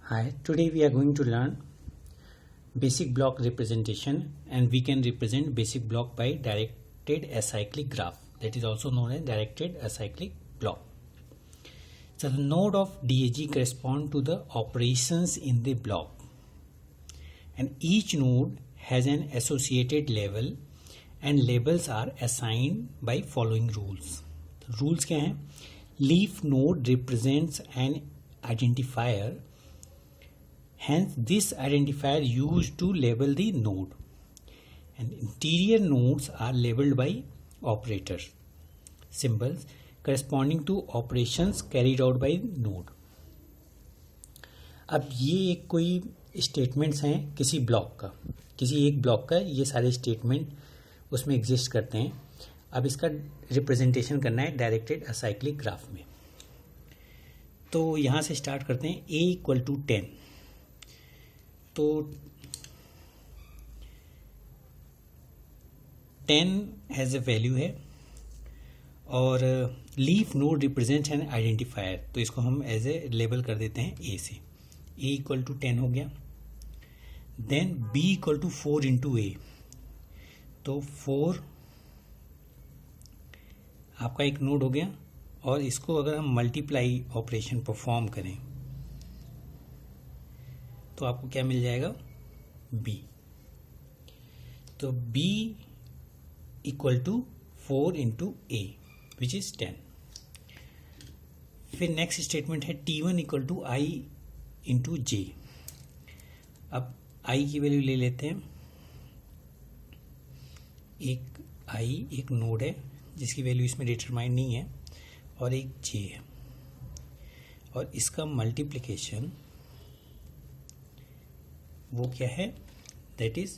Hi, today we are going to learn basic block representation, and we can represent basic block by directed acyclic graph, that is also known as directed acyclic block. So the node of DAG correspond to the operations in the block, and each node has an associated label and labels are assigned by following rules. The rules क्या हैं? Leaf node represents an identifier. Hence, this identifier used to label the node, and interior nodes are labeled by operators, symbols corresponding to operations carried out by node. अब ये एक कोई statements हैं किसी block का, किसी एक ब्लॉक का ये सारे स्टेटमेंट उसमें एग्जिस्ट करते हैं. अब इसका रिप्रेजेंटेशन करना है डायरेक्टेड असाइक्लिक ग्राफ में. तो यहाँ से स्टार्ट करते हैं. a equal to 10. तो 10 एज ए वैल्यू है और leaf node represent an identifier, तो इसको हम एज ए लेबल कर देते हैं a से. a इक्वल टू 10 हो गया. Then b equal to 4 into a, तो 4 आपका एक नोड हो गया, और इसको अगर हम मल्टीप्लाई ऑपरेशन परफॉर्म करें तो आपको क्या मिल जाएगा? b. तो b equal to 4 into a which is 10. फिर नेक्स्ट स्टेटमेंट है t1 equal to i into j. अब i की वैल्यू ले लेते हैं. एक i एक नोड है जिसकी वैल्यू इसमें डिटरमाइन नहीं है, और एक j है, और इसका मल्टीप्लिकेशन वो क्या है? That is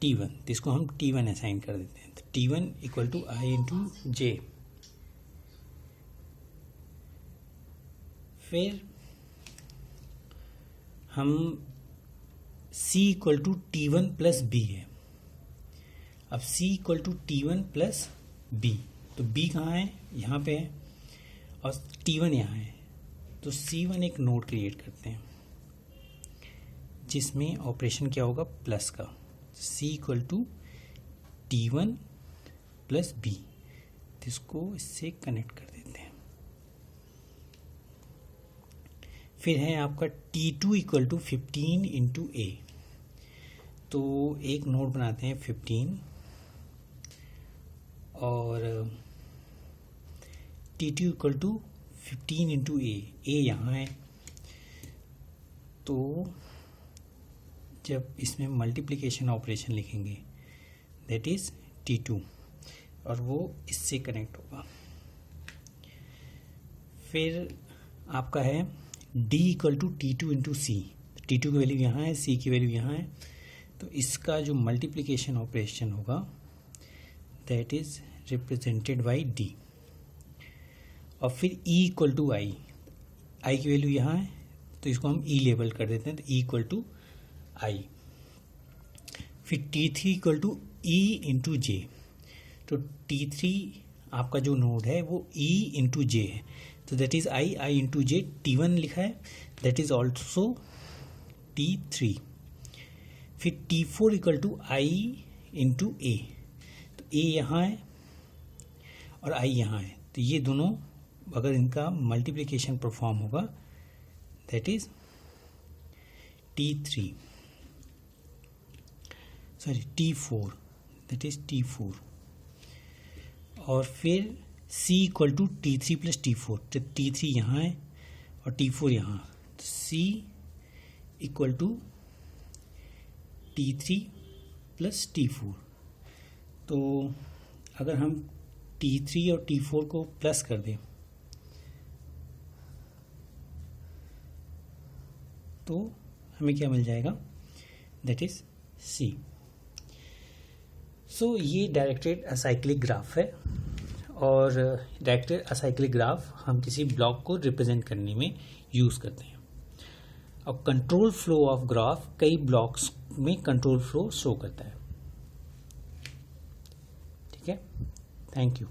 t1. तो इसको हम t1 असाइन कर देते हैं. तो t1 equal to i into j. फिर हम c equal to t1 plus b है. अब c equal to t1 plus b, तो b कहाँ है? यहाँ पे है, और t1 यहाँ है. तो c1 एक नोड क्रिएट करते हैं जिसमें ऑपरेशन क्या होगा? प्लस का. c equal to t1 plus b, इसको इससे कनेक्ट कर देते हैं. फिर है आपका t2 equal to 15 into a. तो एक नोड बनाते हैं 15, और t2 equal to 15 into a. यहाँ है, तो जब इसमें मल्टीप्लिकेशन ऑपरेशन लिखेंगे दैट इज t2, और वो इससे कनेक्ट होगा. फिर आपका है d equal to t2 into c. t2 की वैल्यू यहाँ है, c की वैल्यू यहाँ है, तो इसका जो मल्टीप्लिकेशन ऑपरेशन होगा that is represented by d. और फिर e equal to i. i की वैल्यू यहाँ है, तो इसको हम e लेबल कर देते हैं, तो e इक्वल टू i. फिर t3 equal to e into J. तो t3 आपका जो नोड है वो e इंटू जे है, तो that is i into J. t1 लिखा है, दैट इज ऑल्सो t3. फिर t4 equal to i into A. तो a यहाँ है और i यहाँ है, तो ये दोनों अगर इनका मल्टीप्लिकेशन परफॉर्म होगा that is t3, sorry t4, that is t4. और फिर c equal to t3 plus t4. तो t3 यहाँ है और t4 यहाँ, तो c equal to t3 plus t4. तो अगर हम t3 और t4 को प्लस कर दें तो हमें क्या मिल जाएगा? That is c. सो ये डायरेक्टेड असाइक्लिक ग्राफ है, और डायरेक्टेड असाइक्लिक ग्राफ हम किसी ब्लॉक को रिप्रेजेंट करने में यूज़ करते हैं. और कंट्रोल फ्लो ऑफ ग्राफ कई ब्लॉक्स में कंट्रोल फ्लो शो करता है. ठीक है, थैंक यू.